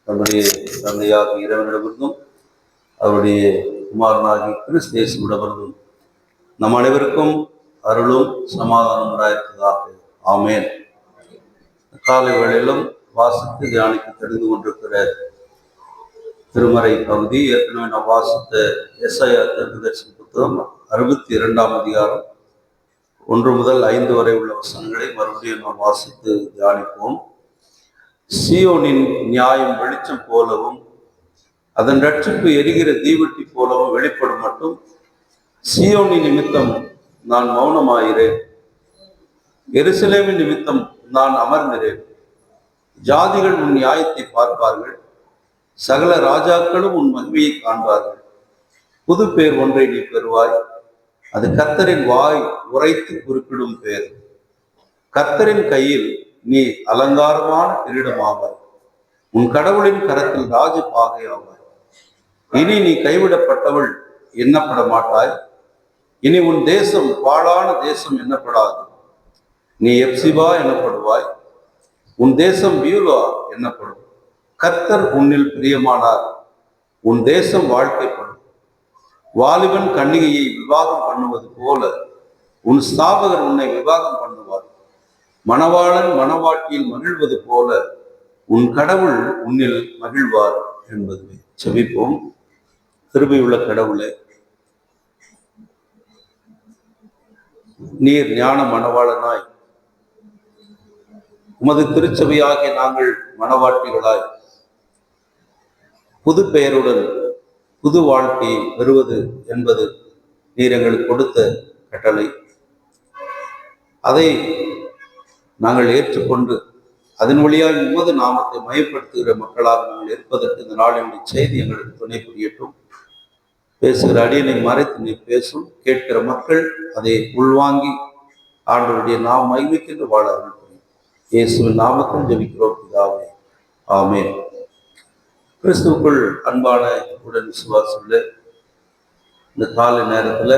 நம்முடைய தந்தையாக இறைவனிடமிருந்தும் அவருடைய குமாரனாகி கிறிஸ்து இயேசுவிடமிருந்தும் நம் அனைவருக்கும் அருளும் சமாதானம் உண்டாயிருப்பதாக. ஆமேன். காலை வேளையிலும் வாசித்து தியானிக்க தெரிந்து கொண்டிருக்கிற திருமறை பகுதி ஏற்கனவே நாம் வாசித்த எஸ்ஐயா தீர்க்கதரிசன புத்தகம் 62ஆம் அதிகாரம் 1 முதல் 5 வரை உள்ள வசனங்களை மறுபடியும் நாம் வாசித்து தியானிப்போம். சீயோனின் நியாயம் வெளிச்சம் போலவும் அதன் ரட்சிப்பு எரிகிற தீவெட்டி போலவும் வெளிப்படும் மட்டும் சீயோனின் நிமித்தம் நான் மௌனமாகிறேன், எருசலேமின் நிமித்தம் நான் அமர்ந்திரேன். ஜாதிகள் உன் நியாயத்தை பார்ப்பார்கள், சகல ராஜாக்களும் உன் மகிமையை காண்பார்கள். புது பேர் ஒன்றை நீ பெறுவாய், அது கர்த்தரின் வாய் உரைத்து குறிப்பிடும் பேர். கர்த்தரின் கையில் நீ அலங்காரமான கிரீடமாவாய், உன் கடவுளின் கரத்தில் ராஜ பாகையாவாய். இனி நீ கைவிடப்பட்டவள் எண்ணப்பட மாட்டாய், இனி உன் தேசம் பாழான தேசம் எண்ணப்படாது. நீ எப்சிபா எனப்படுவாய், உன் தேசம் பியூலா என்னப்படும். கர்த்தர் உன்னில் பிரியமானார், உன் தேசம் வாழ்க்கைப்படும். வாலிபன் கன்னிகையை விவாகம் பண்ணுவது போல உன் ஸ்தாபகர் உன்னை விவாகம் பண்ணுவார். மணவாளன் மணவாட்டியில் மகிழ்வது போல உன் கடவுள் உன்னில் மகிழ்வார் என்பது. செபிப்போம். கிருபையுள்ள கடவுளே, நீர் ஞான மணவாளனாய், உமது திருச்சபையாகிய நாங்கள் மணவாட்டிகளாய் புது பெயருடன் புது வாழ்க்கையை பெறுவது என்பது நீர் எங்களுக்கு கொடுத்த கட்டளை. அதை நாங்கள் ஏற்றுக்கொண்டு அதன் வழியாக உமது நாமத்தை மையப்படுத்துகிற மக்களாக நாங்கள் இருப்பதற்கு இந்த நாளினுடைய செய்தி எங்களுக்கு துணை புரியட்டும். பேசுகிற அடியனை மறைத்து நீ பேசும், கேட்கிற மக்கள் அதை உள்வாங்கி ஆண்டவருடைய நாம் மகிமைக்கின்ற வாழ அருள் புரியும். இயேசுவின் நாமத்தில் ஜெபிக்கிறோம் பிதாவே, ஆமென். கிறிஸ்துவுக்குள் அன்பான உடன் விசுவாசங்களே, இந்த காலை நேரத்தில்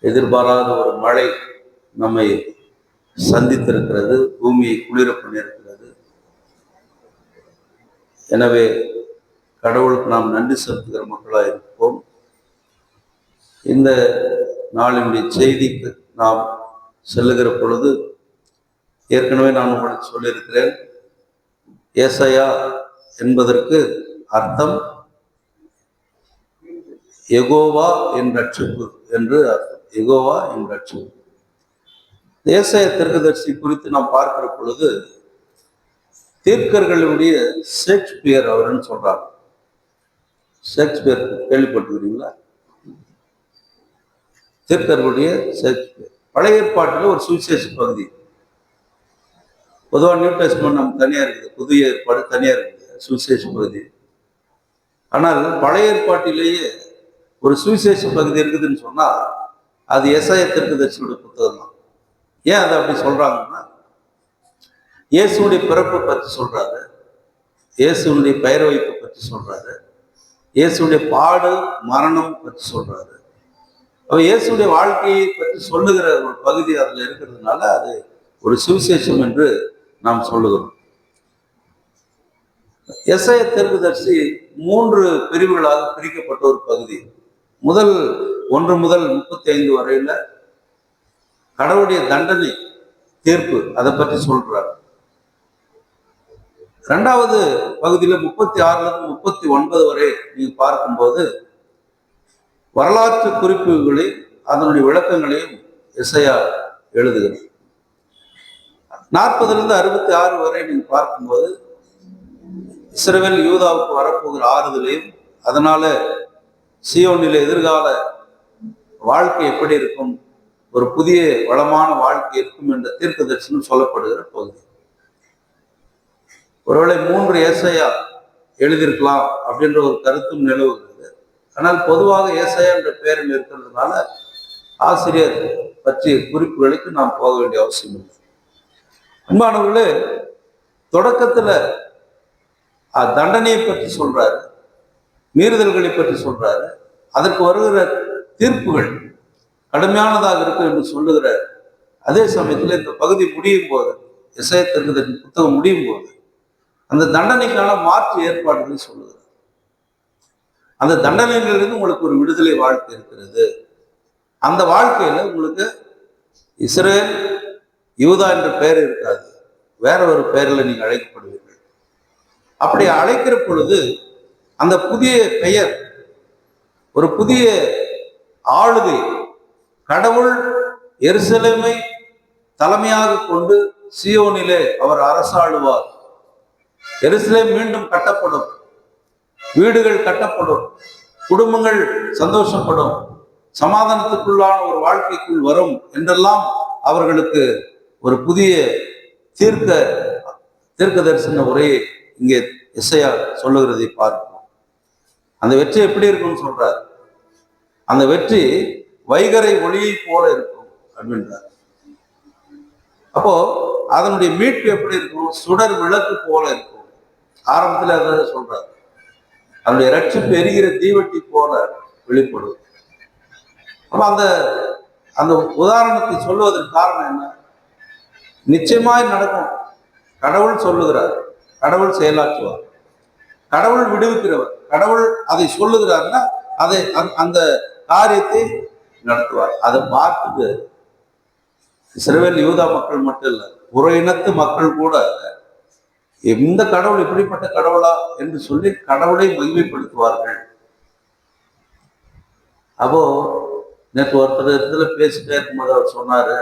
எதிர்பாராத ஒரு மழை நம்மை சந்தித்திருக்கிறது, பூமியை குளிர பண்ணியிருக்கிறது. எனவே கடவுளுக்கு நாம் நன்றி செலுத்துகிற மக்களாக இருப்போம். இந்த நாளினுடைய செய்திக்கு நாம் செல்லுகிற பொழுது ஏற்கனவே நான் உங்களுக்கு சொல்லியிருக்கிறேன், ஏசாயா என்பதற்கு அர்த்தம் யெகோவா என் ரட்சிப்பு என்று அர்த்தம். யெகோவா என் ரட்சிப்பு. ஏசாயா தீர்க்கதரிசி குறித்து நாம் பார்க்கிற பொழுது தீர்க்கர்களுடைய ஷேக்ஸ்பியர் அவர்னு சொல்றாங்க. ஷேக்ஸ்பியர் கேள்விப்பட்டிருக்கிறீங்களா? தீர்க்கர்களுடைய ஷேக்ஸ்பியர் பழைய ஏற்பாட்டில் ஒரு சுவிசேஷ பகுதி. பொதுவாக நியூ டெஸ்ட்மென்ட் நம்ம தனியாக இருக்குது, புதிய ஏற்பாடு தனியாக இருக்குது, சுவிசேஷ பகுதி. ஆனால் பழைய ஏற்பாட்டிலேயே ஒரு சுவிசேஷ பகுதி இருக்குதுன்னு சொன்னா அது ஏசாயா தீர்க்கதரிசியோட புத்தகம் தான். ஏன் அதை அப்படி சொல்றாங்கன்னா, இயேசுடைய பிறப்பை பற்றி சொல்றாரு, இயேசுடைய பெயர் வைப்பை பற்றி சொல்றாரு, இயேசுடைய பாடு மரணம் பற்றி சொல்றாரு. அப்ப இயேசுடைய வாழ்க்கையை பற்றி சொல்லுகிற ஒரு பகுதி அதுல இருக்கிறதுனால அது ஒரு சுவிசேஷம் என்று நாம் சொல்லுகிறோம். எஸ்ஐயா தீர்க்கதரிசி 3 பிரிவுகளாக பிரிக்கப்பட்ட ஒரு பகுதி. முதல் 1 முதல் 35 வரையில கடவுளுடைய தண்டனை தீர்ப்பு அதை பற்றி சொல்றார். 2வது பகுதியில 36 39 வரை நீங்க பார்க்கும்போது வரலாற்று குறிப்புகளை அதனுடைய விளக்கங்களையும் எஸ்ஐயா எழுதுகிறார். 40 66 வரை நீங்க பார்க்கும்போது இஸ்ரவேல் யூதாவுக்கு வரப்போகிற ஆறுதலையும் அதனால சீயோனிலே எதிர்கால வாழ்க்கை எப்படி இருக்கும், ஒரு புதிய வளமான வாழ்க்கை இருக்கும் என்ற தீர்க்க தரிசனம் சொல்லப்படுகிற பகுதி. ஒருவேளை 3 ஏசாயா எழுதியிருக்கலாம் அப்படின்ற ஒரு கருத்தும் நிலவுகிறது. ஆனால் பொதுவாக ஏசாயா என்ற பெயரில் இருக்கிறதுனால ஆசிரியர் பற்றிய குறிப்புகளுக்கு நாம் போக வேண்டிய அவசியம் இல்லை. அன்பானவர்களே, தொடக்கத்துல தண்டனையை பற்றி சொல்றாரு, மீறுதல்களை பற்றி சொல்றாரு, அதற்கு வருகிற தீர்ப்புகள் கடுமையானதாக இருக்கும் என்று சொல்லுகிற அதே சமயத்தில் இந்த பகுதி முடியும் போது, எசேயா தீர்க்கதரிசியின் புத்தகம் முடியும் போது அந்த தண்டனைக்கான மாற்று ஏற்பாடுகளை சொல்லுகிறார். அந்த தண்டனைகளிலிருந்து உங்களுக்கு ஒரு விடுதலை வாழ்க்கை இருக்கிறது. அந்த வாழ்க்கையில உங்களுக்கு இஸ்ரேல் யூதா என்ற பெயர் இருக்காது, வேற ஒரு பெயரில் நீங்க அழைக்கப்படுவீர்கள். அப்படி அழைக்கிற பொழுது அந்த புதிய பெயர், ஒரு புதிய ஆளுகை, கடவுள் எருசலேமை தலைமையாக கொண்டு சியோனிலே அவர் அரசாளுவார். எருசலேம் மீண்டும் கட்டப்படும், வீடுகள் கட்டப்படும், குடும்பங்கள் சந்தோஷப்படும், சமாதானத்துக்குள்ளான ஒரு வாழ்க்கைக்குள் வரும் என்றெல்லாம் அவர்களுக்கு ஒரு புதிய தீர்க்க தரிசன உரையை இங்கே எசேயா சொல்லுகிறதை பார்க்கிறோம். அந்த வெற்றி எப்படி இருக்கும்னு சொல்றார். அந்த வெற்றி வைகறை ஒளியை போல இருக்கும் அப்படின்றார். அப்போ அதனுடைய மீட்பு எப்படி இருக்கும்? சுடர் விளக்கு போல இருக்கும். ஆரம்பத்தில் அதை சொல்றாரு. அதனுடைய ரட்சிப்பு எரிகிற தீவட்டி போல வெளிப்படும். அப்ப அந்த அந்த உதாரணத்தை சொல்லுவதற்கு காரணம் என்ன? நிச்சயமாய் நடக்கும். கடவுள் சொல்லுகிறார், கடவுள் செயலாற்றுவார், கடவுள் விடுவிக்கிறவர், கடவுள் அதை சொல்லுகிறார்னா அதை அந்த காரியத்தை நடத்துவார். அதை பார்த்துட்டு இஸ்ரவேல் யூதா மக்கள் மட்டும் இல்லை, புற இனத்து மக்கள் கூட எந்த கடவுள் இப்படிப்பட்ட கடவுளா என்று சொல்லி கடவுளை மகிமைப்படுத்துவார்கள். அப்போ நேற்று ஒருத்தர் இடத்துல பேசிட்டே இருக்கும்போது அவர் சொன்னாரு,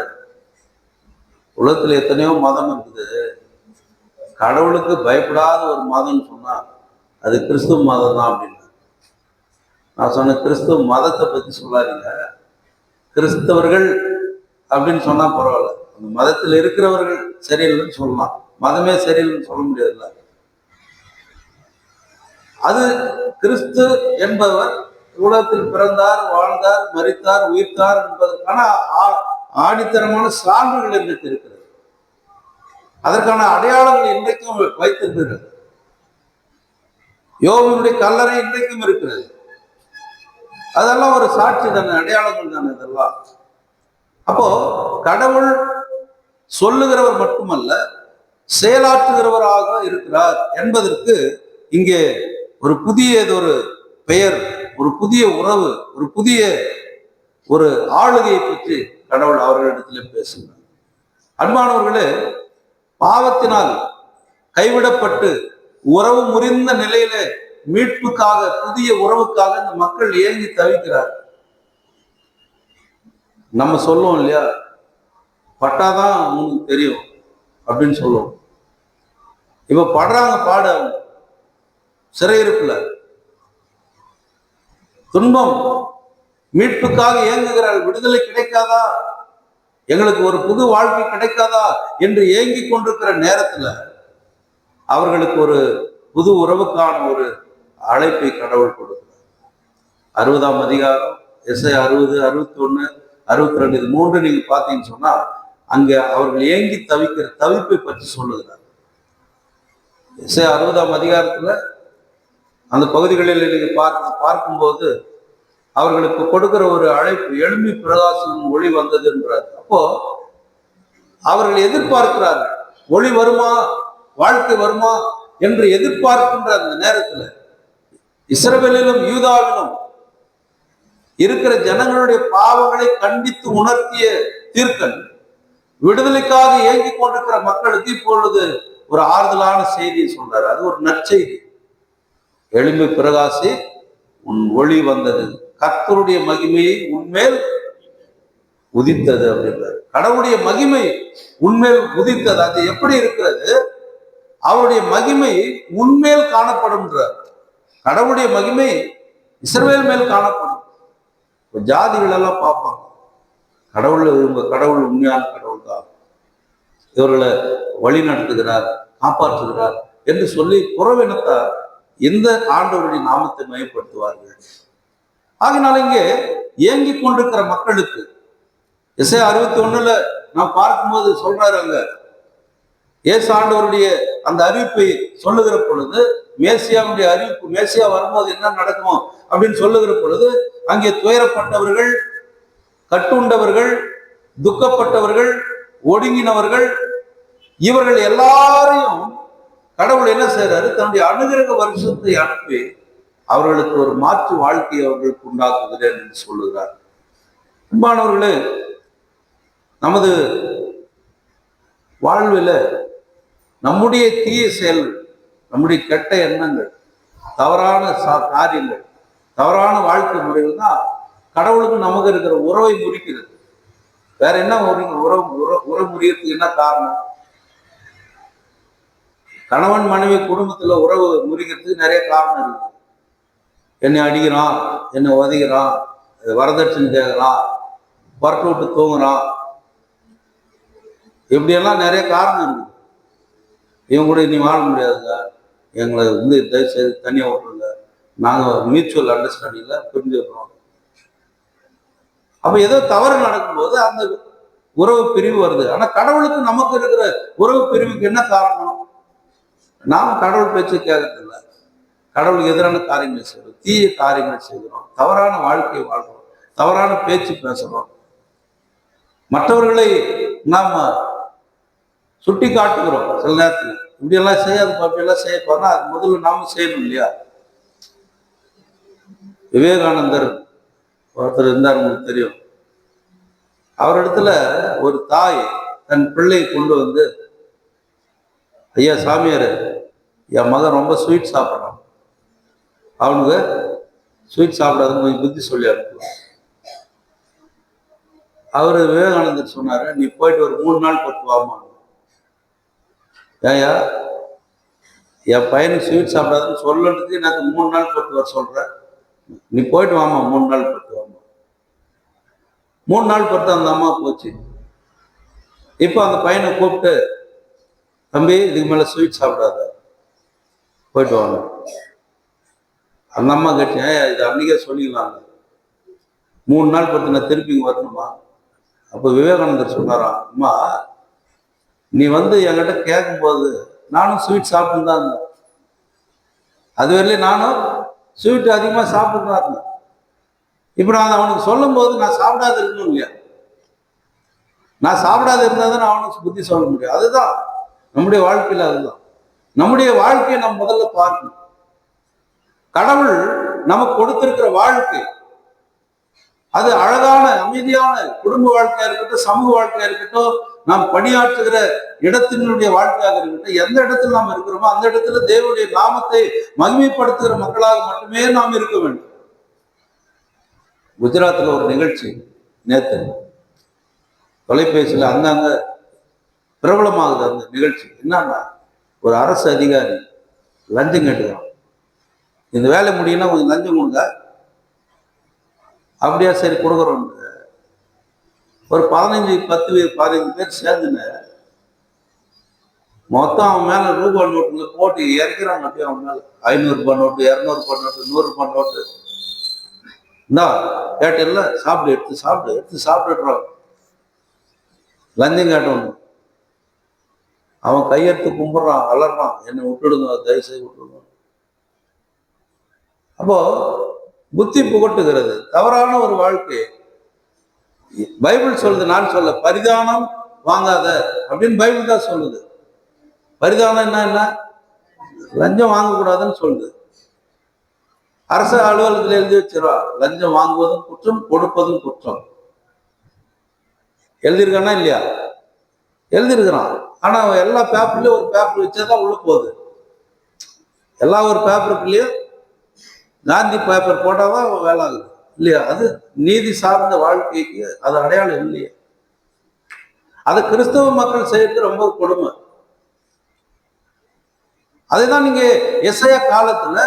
உலகத்துல எத்தனையோ மதம் இருக்குது, கடவுளுக்கு பயப்படாத ஒரு மதம்னு சொன்னா அது கிறிஸ்துவ மதம் தான் அப்படின்னு. நான் சொன்ன கிறிஸ்துவ மதத்தை பத்தி சொல்லாதீங்க, கிறிஸ்தவர்கள் அப்படின்னு சொன்னா பரவாயில்ல, அந்த மதத்தில் இருக்கிறவர்கள் சரியில்லைன்னு சொல்லலாம், மதமே சரியில்லைன்னு சொல்ல முடியாதுல்ல. அது கிறிஸ்து என்பவர் உலகத்தில் பிறந்தார், வாழ்ந்தார், மரித்தார், உயிர்த்தார் என்பதற்கான ஆணித்தரமான சான்றுகள் இன்றைக்கு இருக்கிறது. அதற்கான அடையாளங்கள் இன்றைக்கும் வைத்திருக்கிறது. யோபுவினுடைய கல்லறை இன்றைக்கும் இருக்கிறது. அதெல்லாம் ஒரு சாட்சி தானே, அடையாளங்கள் தானே இதெல்லாம். அப்போ கடவுள் சொல்லுகிறவர் மட்டுமல்ல, செயலாற்றுகிறவராக இருக்கிறார் என்பதற்கு இங்கே ஒரு புதிய ஒரு பெயர், ஒரு புதிய உறவு, ஒரு புதிய ஒரு ஆளுகையை பற்றி கடவுள் அவர்களிடத்தில் பேசுகிறார். அன்பானவர்களே, பாவத்தினால் கைவிடப்பட்டு உறவு முறிந்த நிலையில மீட்புக்காக, புதிய உறவுக்காக இந்த மக்கள் ஏங்கி தவிக்கிறார். நம்ம சொல்லுவோம் இல்லையா, பட்டாதான் உங்களுக்கு தெரியும் அப்படின்னு சொல்லுவோம். இப்ப படுறாங்க பாட, சிறையிருப்புல துன்பம், மீட்புக்காக ஏங்குகிறார்கள். விடுதலை கிடைக்காதா, எங்களுக்கு ஒரு புது வாழ்க்கை கிடைக்காதா என்று ஏங்கி கொண்டிருக்கிற நேரத்துல அவர்களுக்கு ஒரு புது உறவுக்கான ஒரு அழைப்பை கடவுள் கொடுக்கிறார். 60ஆம் அதிகாரம் எஸ்ஐ 60, 61, 62 இது 3 நீங்க பார்த்தீங்கன்னு சொன்னா அங்க அவர்கள் ஏங்கி தவிக்கிற தவிப்பை பற்றி சொல்லுகிறார். எஸ்ஐ 60ஆம் அதிகாரத்துல அந்த பகுதிகளில் நீங்க பார்க்கும்போது அவர்களுக்கு கொடுக்கிற ஒரு அழைப்பு, எழும்பி பிரகாசம் ஒளி வந்தது என்றார். அப்போ அவர்கள் எதிர்பார்க்கிறார்கள், ஒளி வருமா, வாழ்க்கை வருமா என்று எதிர்பார்க்கின்ற அந்த நேரத்தில் இஸ்ரவேலிலும் யூதாவிலும் இருக்கிற ஜனங்களுடைய பாவங்களை கண்டித்து உணர்த்திய தீர்க்கன் விடுதலைக்காக ஏங்கிக் கொண்டிருக்கிற மக்களுக்கு இப்பொழுது ஒரு ஆறுதலான செய்தியை சொல்றாரு. அது ஒரு நற்செய்தி. எழும்பி பிரகாசி, உன் ஒளி வந்தது, கர்த்தருடைய மகிமையை உன்மேல் உதித்தது அப்படின்றார். கடவுளுடைய மகிமை உன்மேல் உதித்தது. அது எப்படி இருக்கிறது? அவருடைய மகிமை உன்மேல் காணப்படும்ன்றார். கடவுளுடைய மகிமை இஸ்ரவேல் மேல் காணப்படும். ஜாதிகள் எல்லாம் பார்ப்பாங்க, கடவுள் இவங்க கடவுள் உண்மையான கடவுள் தான், இவர்களை வழி நடத்துகிறார், காப்பாற்றுகிறார் என்று சொல்லி புறவினத்தார் இந்த ஆண்டவருடைய நாமத்தை மையப்படுத்துவார்கள். ஆகினால இங்கே ஏங்கி கொண்டிருக்கிற மக்களுக்கு எஸ்ஐயா 61 நாம் பார்க்கும்போது சொல்றாரு, அங்க இயேசு ஆண்டவருடைய அந்த அறிவிப்பை சொல்லுகிற பொழுது, மேசியாவுடைய அறிவிப்பு, மேசியா வரும்போது என்ன நடக்கும் அப்படின்னு சொல்லுகிற பொழுது, அங்கே துயரப்பட்டவர்கள், கட்டுண்டவர்கள், துக்கப்பட்டவர்கள், ஒடுங்கினவர்கள் இவர்கள் எல்லாரையும் கடவுள் என்ன செய்யறாரு? தன்னுடைய அனுகிரக வருஷத்தை அனுப்பி அவர்களுக்கு ஒரு மாற்று வாழ்க்கையை அவர்களுக்கு உண்டாக்குகிறேன் என்று சொல்லுகிறார். அன்பானவர்களே, நமது வாழ்வில் நம்முடைய தீய செயல், நம்முடைய கெட்ட எண்ணங்கள், தவறான காரியங்கள், தவறான வாழ்க்கை முறைகள் தான் கடவுளுக்கு நமக்கு இருக்கிற உறவை முறிக்கிறது. வேற என்ன உறவு முறியறதுக்கு என்ன காரணம்? கணவன் மனைவி குடும்பத்துல உறவு முறிக்கிறதுக்கு நிறைய காரணம் இருக்கு. என்னை அடிக்கிறான், என்னை உதைக்கிறான், வரதட்சணை கேட்கறான், பரட்டு விட்டு தூங்குறான், இப்படியெல்லாம் நிறைய காரணம் இருக்கு. இவங்க கூட இனி வாழ முடியாதுங்க, எங்களை தயவு செய்து தனியாக விட்டுருங்க, நாங்கள் மியூச்சுவல் அண்டர்ஸ்டாண்டிங்கில் புரிஞ்சுக்கிறோம். அப்போ ஏதோ தவறு நடக்கும்போது அந்த உறவு பிரிவு வருது. ஆனால் கடவுளுக்கு நமக்கு இருக்கிற உறவு பிரிவுக்கு என்ன காரணம்? நாம் கடவுள் பேச்சு கேட்கறதில்ல, கடவுளுக்கு எதிரான காரியங்களை செய்கிறோம், தீய காரியங்களை செய்கிறோம், தவறான வாழ்க்கையை வாழ்கிறோம், தவறான பேச்சு பேசுகிறோம், மற்றவர்களை நாம் சுட்டி காட்டுகிறோம். சில நேரத்தில் இப்படியெல்லாம் செய்யாது, அப்படியெல்லாம் செய்ய போனா அது முதல்ல நாம செய்யணும் இல்லையா? விவேகானந்தர் ஒருத்தர் இருந்தார், உங்களுக்கு தெரியும். அவரிடத்துல ஒரு தாய் தன் பிள்ளையை கொண்டு வந்து, ஐயா சாமியார், என் மகன் ரொம்ப ஸ்வீட் சாப்பிட்றான், அவனுக்கு ஸ்வீட் சாப்பிடாதுன்னு கொஞ்சம் புத்தி சொல்லி அனுப்பலாம். அவர் விவேகானந்தர் சொன்னாரு, நீ போயிட்டு ஒரு 3 நாள் பத்து வாமா. ஏயா, என் பையனுக்கு ஸ்வீட் சாப்பிடாதுன்னு சொல்லறதுக்கு எனக்கு 3 நாள் பத்து வர சொல்ற, நீ போயிட்டு வாமா, 3 நாள் பத்து வாமா. 3 நாள் பொறுத்து அந்த அம்மா போச்சு. இப்போ அந்த பையனை கூப்பிட்டு, தம்பி இதுக்கு மேல ஸ்வீட் சாப்பிடாத, போயிட்டு வாங்க. அந்த அம்மா கேட்டேன், இது அன்னைக்கே சொல்லிக்கலாங்க, 3 நாள் பொறுத்து நான் திருப்பி வரணுமா? அப்போ விவேகானந்தர் சொன்னாராம், அம்மா நீ வந்து என்கிட்ட கேட்கும்போது நானும் ஸ்வீட் சாப்பிட்டு தான் இருந்தேன், அது வரையிலும் நானும் ஸ்வீட் அதிகமாக சாப்பிட்டு தான் இருந்தேன். இப்போ நான் அவனுக்கு சொல்லும் போது நான் சாப்பிடாத இருக்கணும் இல்லையா? நான் சாப்பிடாத இருந்தால் தான் அவனுக்கு புத்தி சொல்ல முடியும். அதுதான் நம்முடைய வாழ்க்கையில், அதுதான் நம்முடைய வாழ்க்கையை நம்ம முதல்ல பார்க்கணும். கடவுள் நமக்கு கொடுத்திருக்கிற வாழ்க்கை அது அழகான அமைதியான குடும்ப வாழ்க்கையா இருக்கட்டும், சமூக வாழ்க்கையா இருக்கட்டும், நாம் பணியாற்றுகிற இடத்தினுடைய வாழ்க்கையாக இருக்கட்டும், எந்த இடத்துல நாம் இருக்கிறோமோ அந்த இடத்துல தேவனுடைய நாமத்தை மகிமைப்படுத்துகிற மக்களாக மட்டுமே நாம் இருக்க வேண்டும். குஜராத்தில் ஒரு நிகழ்ச்சி நேற்று தொலைபேசியில் அங்கங்க பிரபலமாகுது. அந்த நிகழ்ச்சி என்னன்னா, ஒரு அரசு அதிகாரி லஞ்சம் கேட்டுக்கிறான், இந்த வேலை முடியும்னா கொஞ்சம் லஞ்சம் கொடுங்க. அப்படியா, சரி கொடுக்குறோம். ஒரு 15 பேர் சேர்ந்துன்னு மொத்தம் அவன் மேல ரூபாய் நோட்டுங்க போட்டு இறக்கிறாங்க. அப்படியே அவன் மேல 500 ரூபாய் நோட்டு, 200 ரூபாய் நோட்டு, 100 ரூபாய் நோட்டு. இந்தா கேட்டல, சாப்பிடு, எடுத்து சாப்பிடுறான். லஞ்சம் கேட்டவன் அவன் கையெடுத்து கும்பிடுறான், அலறான், என்னை விட்டுடுங்க, தயவுசெய்து விட்டுடுங்க. அப்போ புத்தி புகட்டுகிறது தவறான ஒரு வாழ்க்கை. பைபிள் சொல்லுது, நான் சொல்ல, பரிதானம் வாங்காத அப்படின்னு பைபிள் தான் சொல்லுது. பரிதானம் என்ன? லஞ்சம் வாங்கக்கூடாதுன்னு சொல்லுது. அரசு அலுவலகத்தில் எழுதி வச்சிருவா, லஞ்சம் வாங்குவதும் குற்றம், கொடுப்பதும் குற்றம். எழுதியிருக்கானா இல்லையா? எழுதியிருக்கிறான். ஆனா எல்லா பேப்பர்லயும் ஒரு பேப்பர் வச்சாதான் உள்ள போகுது. எல்லா ஒரு பேப்பருக்குள்ளேயும் காந்தி பேப்பர் போட்டாதான் வேலை ஆகுது இல்லையா? அது நீதி சார்ந்த வாழ்க்கைக்கு அது அடையாளம் இல்லையா? அது கிறிஸ்தவ மக்கள் செய்யறது ரொம்ப கொடுமை. அதுதான் நீங்க எசையா காலத்துல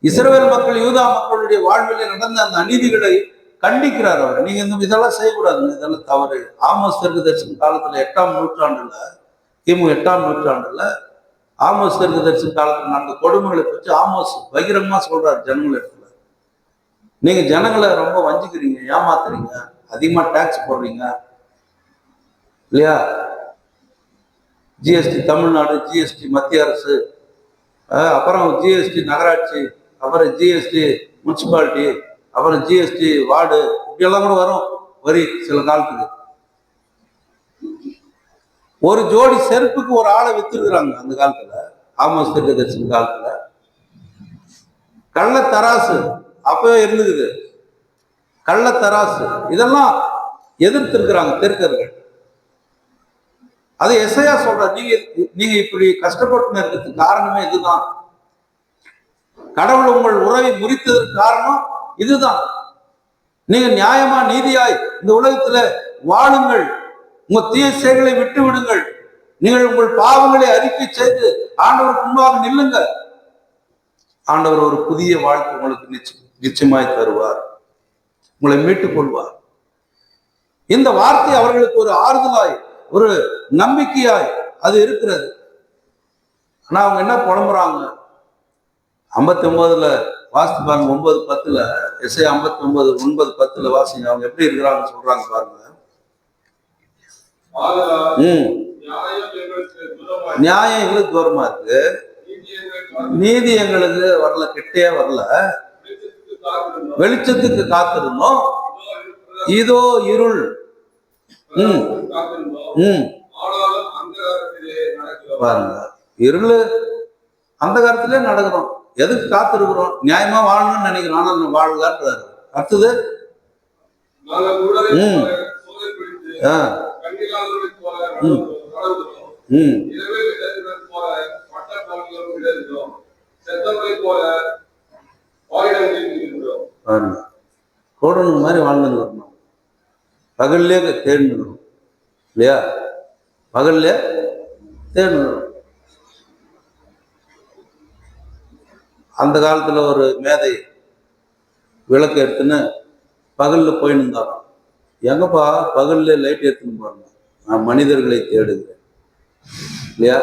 இஸ்ரவேல் மக்கள், யூதா மக்களுடைய வாழ்வில் நடந்த அந்த அநீதிகளை கண்டிக்கிறார் அவர். நீங்க இதெல்லாம் செய்யக்கூடாதுங்க, இதெல்லாம் தவறு. ஆமோஸ் தீர்க்கதரிசன காலத்துல 8ஆம் நூற்றாண்டுல, கிமு 8ஆம் நூற்றாண்டுல ஆமோஸ் தீர்க்கதரிசன காலத்துல நடந்த கொடுமைகளை பற்றி ஆமோஸ் பகிரங்கமா சொல்றாரு ஜனங்கள் இடத்துல. நீங்க ஜனங்களை ரொம்ப வஞ்சிக்கிறீங்க, ஏமாத்துறீங்க, அதிகமா டாக்ஸ் போடுறீங்க இல்லையா? ஜிஎஸ்டி தமிழ்நாடு, ஜிஎஸ்டி மத்திய அரசு, அப்புறம் ஜிஎஸ்டி நகராட்சி, அப்புறம் ஜிஎஸ்டி முனிசிபாலிட்டி, அப்புறம் ஜிஎஸ்டி வார்டு, இப்படியெல்லாம் கூட வரும் வரி சில காலத்துக்கு. ஒரு ஜோடி செருப்புக்கு ஒரு ஆளை வித்துருக்குறாங்க அந்த காலத்துல, ஆமோஸ் தீர்க்கதரிசன காலத்துல. கள்ள தராசு அப்பவே இருந்துக்குது, கள்ள தராசு இதெல்லாம் எதிர்த்திருக்கிறாங்க தீர்க்கர்கள். அது எசையா சொல்ற, நீங்க இப்படி கஷ்டப்பட்டு இருக்கிறதுக்கு காரணமே இதுதான். கடவுள் உங்கள் உறவை முறித்ததற்கு காரணம் இதுதான். நீங்க நியாயமா நீதியாய் இந்த உலகத்துல வாழுங்கள், உங்க தீய செயல்களை விட்டு விடுங்கள், நீங்கள் உங்கள் பாவங்களை அறிக்கை செய்து ஆண்டவருக்கு முன்பாக நில்லுங்க. ஆண்டவர் ஒரு புதிய வாழ்க்கை உங்களுக்கு நிச்சயமாய் தருவார், உங்களை மீட்டுக் கொள்வார். இந்த வார்த்தை அவர்களுக்கு ஒரு ஆறுதலாய், ஒரு நம்பிக்கையாய் அது இருக்கிறது. ஆனா அவங்க என்ன புலம்புறாங்க? 59 வாசித்து பாருங்க, 9:10 எஸ்ஐ 59:9-10 வாசிங்க. அவங்க எப்படி இருக்கிறாங்க சொல்றாங்க பாருங்க. நியாயம் எங்களுக்கு தூரமா இருக்கு, நீதி எங்களுக்கு வரல, கிட்டே வரல. வெளிச்சத்துக்கு காத்திருந்தோம், இதோ இருள். பாருங்க, இருள் அந்த காலத்திலே நடக்கிறோம். எதுக்கு காத்திருக்கிறோம்? நியாயமா வாழணும்னு நினைக்கிறோம், ஆனா வாழலான்றாரு. அடுத்தது கோடனு மாதிரி வாழ்ந்துன்னு வரணும், பகல்லே தேடினுக்கிறோம் இல்லையா? பகல்ல தேடினுக்கிறோம். அந்த காலத்துல ஒரு மேதை விளக்கு எடுத்துன்னு பகல்ல போயின்னு இருந்தாராம். எங்கப்பா பகல்ல லைட் எடுத்துன்னு போறாங்க? நான் மனிதர்களை தேடுகிறேன் இல்லையா?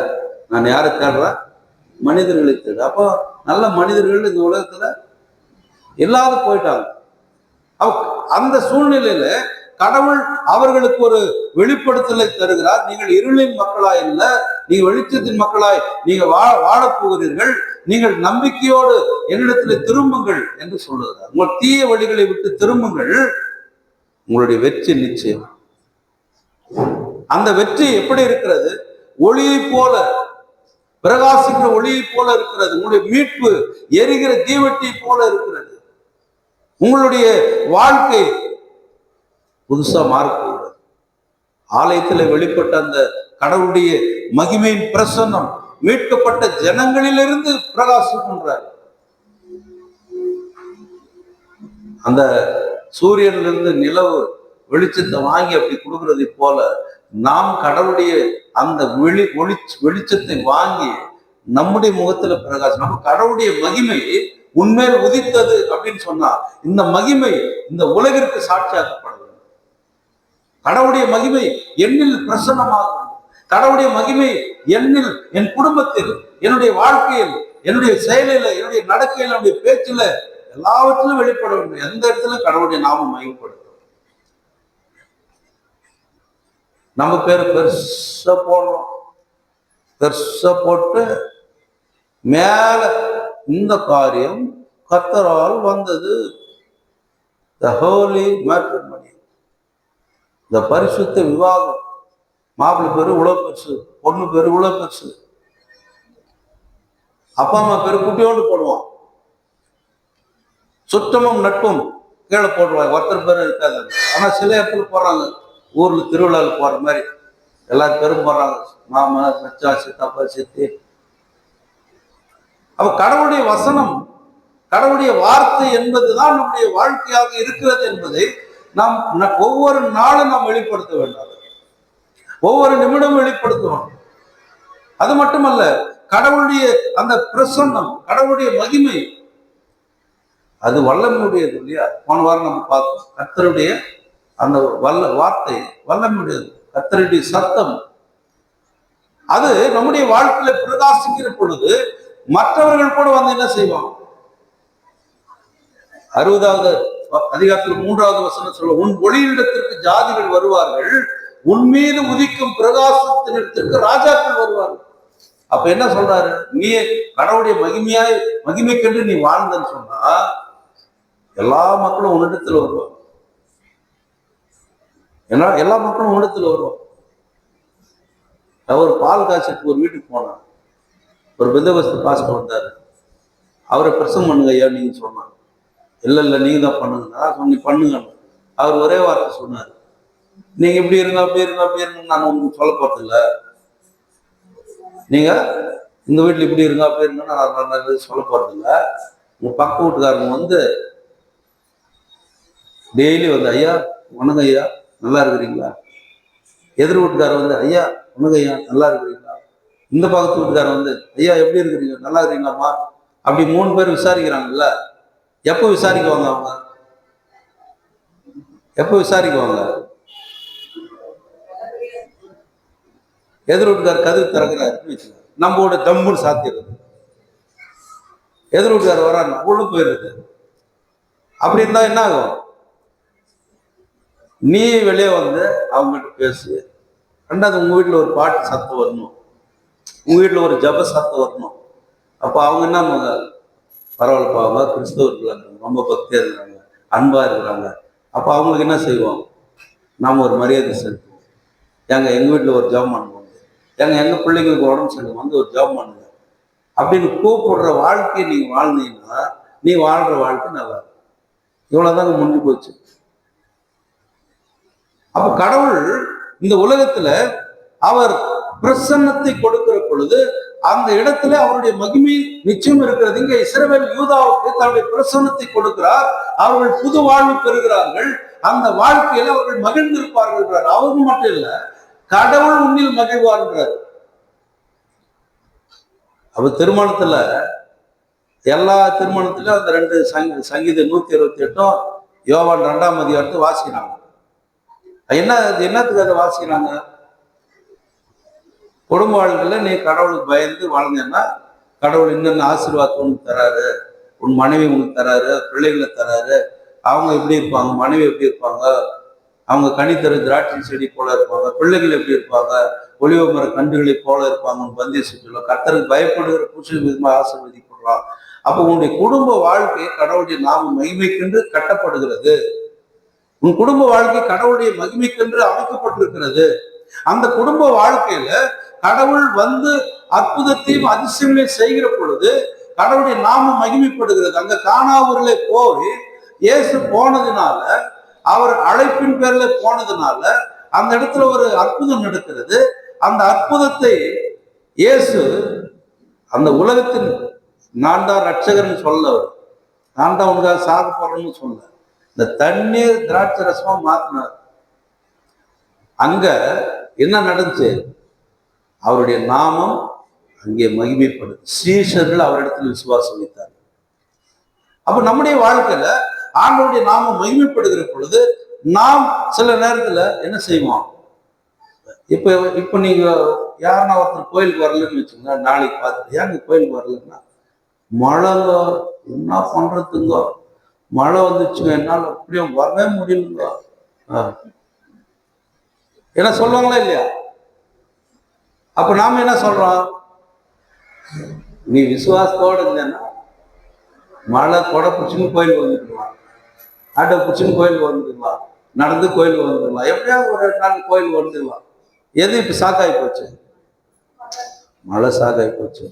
நான் யாரை தேடுறேன்? மனிதர்களை தேடு. அப்போ நல்ல மனிதர்கள் இந்த உலகத்துல இல்லாத போயிட்டாங்க. அந்த சூழ்நிலையில கடவுள் அவர்களுக்கு ஒரு வெளிப்படுத்தலை தருகிறார். நீங்கள் இருளின் மக்களாய் இல்ல, நீங்க வெளிச்சத்தின் மக்களாய் நீங்க வாழப் போகிறீர்கள், நீங்கள் நம்பிக்கையோடு என்னிடத்தில் திரும்புங்கள் என்று சொல்லுகிறார். உங்கள் தீய வழிகளை விட்டு திரும்புங்கள், உங்களுடைய வெற்றி நிச்சயம். அந்த வெற்றி எப்படி இருக்கிறது? ஒளியை போல, பிரகாசிக்கிற ஒளியை போல இருக்கிறது. உங்களுடைய மீட்பு எரிகிற தீவெட்டியை போல இருக்கிறது. உங்களுடைய வாழ்க்கை புதுசா மாறப்போகிறது. ஆலயத்தில் வெளிப்பட்ட அந்த கடவுளுடைய மகிமையின் பிரசன்னம் மீட்கப்பட்ட ஜனங்களிலிருந்து பிரகாசிக்கின்றார். அந்த சூரியனிலிருந்து நிலவு வெளிச்சத்தை வாங்கி அப்படி கொடுக்கறதை போல நாம் கடவுளுடைய அந்த வெளிச்சத்தை வாங்கி நம்முடைய முகத்துல பிரகாசம். நம்ம கடவுளுடைய மகிமை உண்மையில் உதித்தது அப்படின்னு சொன்னா இந்த மகிமை இந்த உலகிற்கு சாட்சியாக்கப்பட வேண்டும். கடவுளுடைய மகிமை என்னில் பிரசன்னமாகும். கடவுளுடைய மகிமை என்னில், என் குடும்பத்தில், என்னுடைய வாழ்க்கையில், என்னுடைய செயலில், என்னுடைய நடக்கையில், என்னுடைய பேச்சில் எல்லாவற்றிலும் வெளிப்பட வேண்டும். எந்த இடத்துல கடவுளுடைய நாமம் மகிமைப்படும். நம்ம பேர் பெருசா போடுறோம், பெருசா போட்டு மேல இந்த காரியம் கர்த்தரால் வந்தது, த ஹோலி மேட்ரிமோனி, இந்த பரிசுத்த விவாகம். மாப்பிள்ளை பேரு இவ்வளவு பெருசு, பொண்ணு பேரு இவ்வளவு பெருசு, அப்பா அம்மா பேரு குட்டியோண்டு போடுவான், சுத்தமும் நட்பும் கீழே போடுவாங்க, ஒருத்தர் பேரும் இருக்காது. ஆனா சில இடத்துல போடுறாங்க, ஊர்ல திருவிழாவில் போற மாதிரி எல்லாரும் பேரும் போடுறாங்க, மாமா மச்சா சித்தப்பா சித்தி. அப்ப கடவுளுடைய வசனம், கடவுளுடைய வார்த்தை என்பதுதான் நம்முடைய வாழ்க்கையாக இருக்கிறது என்பதை நாம் ஒவ்வொரு நாளும் நாம் வெளிப்படுத்த வேண்டும், ஒவ்வொரு நிமிடமும் வெளிப்படுத்துவோம். அது மட்டுமல்ல, கடவுளுடைய அந்த பிரசன்னம், கடவுளுடைய மகிமை அது வல்லமையுடையது இல்லையா? போன வாரம் நம்ம பார்த்தோம், கர்த்தருடைய அந்த வார்த்தை வல்லமையுடையது, கர்த்தருடைய சத்தம். அது நம்முடைய வாழ்க்கையில பிரகாசிக்கிற பொழுது மற்றவர்கள் கூட வந்து என்ன செய்வாங்க? 60வது அதிகாரத்தில் 3வது வசனம் சொல்ல, உன் ஒளியிடத்திற்கு ஜாதிகள் வருவார்கள், உன் மீது உதிக்கும் பிரகாசத்தினிடத்திற்கு ராஜாக்கள் வருவார்கள். அப்ப என்ன சொல்றாரு? நீ கடவுளுடைய மகிமைக்கென்று நீ வாழ்ந்தன்னு சொன்னா எல்லா மக்களும் உன்னிடத்துல வருவாங்க. எல்லா மக்களும் உன்னிடத்துல வருவாங்க. அவர் பால் காய்ச்சிட்டு ஒரு வீட்டுக்கு போனார். ஒரு பந்தோபஸ்து பாஸ்டர் வந்தார். அவரை பிரசங்கம் பண்ணுங்க ஐயா நீங்க சொன்னார். இல்லை நீங்க தான் பண்ணுங்க. நீ பண்ணுங்க. அவர் ஒரே வார்த்தை சொன்னார், நீங்க இப்படி இருங்க அப்படி இருங்க அப்படி இருங்க நான் உங்களுக்கு சொல்ல போறது இல்லை. நீங்க இந்த வீட்டுல இப்படி இருங்க அப்படி இருங்க நான் சொல்ல போறது இல்லை. உங்க பக்க வீட்டுக்காரங்க வந்து டெய்லி வந்து ஐயா வணக்கம் ஐயா நல்லா இருக்கிறீங்களா, எதிர் வீட்டுக்காரர் வந்து ஐயா வணக்கம் ஐயா நல்லா இருக்கிறீங்களா, இந்த பக்கத்து வீட்டுக்காரர் வந்து ஐயா எப்படி இருக்கிறீங்க நல்லா இருக்கிறீங்களாம்மா, அப்படி 3 பேர் விசாரிக்கிறாங்கல்ல. எப்போ விசாரிக்குவாங்க அவங்க? எப்போ விசாரிக்குவாங்க? எதிர் வீட்டுக்காரர் கதவு திறக்கிறாரு, நம்மளோட தம்முன்னு சாத்திடுறது. எதிர் வீட்டுக்காரர் வராங்க உள்ள போயிடுறது. அப்படி இருந்தா என்ன ஆகும்? நீ வெளியே வந்து அவங்ககிட்ட பேசு. ரெண்டாவது உங்க வீட்டுல ஒரு பாட்டு சத்தம் வரணும், உங்க வீட்டுல ஒரு ஜப சத்தம் வரணும். அப்போ அவங்க என்ன பரவாயில்லப்பா, அவங்க கிறிஸ்தவர்கள் ரொம்ப பக்தியா இருக்கிறாங்க, அன்பா இருக்கிறாங்க. அப்போ அவங்களுக்கு என்ன செய்வோம்? நாம் ஒரு மரியாதை செலுத்துவோம். எங்க வீட்டில் ஒரு ஜபம் பண்ணுவோம், எங்க பிள்ளைங்களுக்கு உடம்பு சரியில்லை வந்து ஒரு ஜபம் பண்ணுங்க அப்படின்னு கூப்பிடுற வாழ்க்கையை நீங்க வாழ்ந்தீங்கன்னா நீ வாழ்ற வாழ்க்கை நல்லா இருக்கும். இவ்வளவுதாங்க முடிஞ்சு போச்சு. அப்ப கடவுள் இந்த உலகத்துல அவர் பிரசன்னத்தை கொடுக்கிற பொழுது அந்த இடத்துல அவருடைய மகிமை நிச்சயம் இருக்கிறது. இங்க இஸ்ரவேல் யூதாவுக்கு தன்னுடைய பிரசன்னத்தை கொடுக்கிறார். அவர்கள் புது வாழ்வு பெறுகிறார்கள். அந்த வாழ்க்கையில அவர்கள் மகிழ்ந்திருப்பார்கள். அவங்க மட்டும் இல்ல, கடவுள் உன்னில் மகிழ்வார்ன்றார். அப்ப திருமணத்துல எல்லா திருமணத்திலும் அந்த 2 சங்கீதம் 128 யோவான் 2ஆம் அதிகாரத்தை வாசிக்கிறாங்க. என்னத்துக்கு அதை வாசிக்கிறாங்க? குடும்ப வாழ்க்கையில நீ கடவுளுக்கு பயந்து வாழ்ந்தேன்னா கடவுள் இன்னொன்னு ஆசீர்வாதத்தை உனக்கு தராரு, உன் மனைவி உனக்கு தராரு, பிள்ளைகளை தராரு. அவங்க எப்படி இருப்பாங்க, மனைவி எப்படி இருப்பாங்க, அவங்க கனித்தரு திராட்சை செடி போல இருப்பாங்க, பிள்ளைகள் எப்படி இருப்பாங்க, ஒளிவ மர கண்டுகளை போல இருப்பாங்க. பந்திய சுற்றுலா கர்த்தருக்கு பயப்படுகிற புருஷன் விதமாக ஆசீர்வதிக்கலாம். அப்ப உன்னுடைய குடும்ப வாழ்க்கை கடவுளுடைய நாம மகிமைக்கென்று கட்டப்படுகிறது. உன் குடும்ப வாழ்க்கை கடவுளுடைய மகிமைக்கென்று அமைக்கப்பட்டிருக்கிறது. அந்த குடும்ப வாழ்க்கையில கடவுள் வந்து அற்புதத்தையும் அதிசயங்களையும் செய்கிற பொழுது கடவுளுடைய நாமம் மகிமைப்படுகிறது. அங்க கானாவூர்ல போய் இயேசு போனதுனால, அவர் அழைப்பின் பேர்ல போனதுனால அந்த இடத்துல ஒரு அற்புதம் நடக்கிறது. அந்த அற்புதத்தை இயேசு அந்த உலகத்தின் நான் தான் ரட்சகர்னு சொல்ல, நான் தான் உனக்காக சாக போறேன்னு சொல்ல, இந்த தண்ணீர் திராட்சை ரசமா மாத்தினார். அங்க என்ன நடந்துச்சு? அவருடைய நாமம் அங்கே மகிமைப்படுது. சீஷர்கள் அவரிடத்தில் விசுவாசம் வைத்தார். அப்ப நம்முடைய வாழ்க்கையில ஆண்டவருடைய நாமம் மகிமைப்படுகிற பொழுது நாம் சில நேரத்துல என்ன செய்வோம்? இப்ப நீங்க யாருன்னா ஒருத்தர் கோயிலுக்கு வரலன்னு வச்சுக்கோங்க, நாளைக்கு பார்த்துட்டு ஏங்க கோயிலுக்கு வரலன்னா, மழை என்ன பண்றதுங்க, மழை வந்துச்சுங்க, என்னால் அப்படியே வரவே முடியலங்க என்ன சொல்லுவாங்களா இல்லையா? அப்ப நாம என்ன சொல்றோம்? நீ விசுவாசத்தோட இருந்தேன்னா மழை கொடை பிடிச்சுன்னு கோயிலுக்கு வந்துருக்கலாம், ஆட்டோ பிடிச்சுன்னு கோயிலுக்கு வந்துருக்கலாம், நடந்து கோயிலுக்கு வந்துடலாம், எப்படியாவது ஒரு நாள் கோயிலுக்கு வந்துடலாம். எது இப்ப சாக்காய் போச்சு? மழை சாக்காய் போச்சு.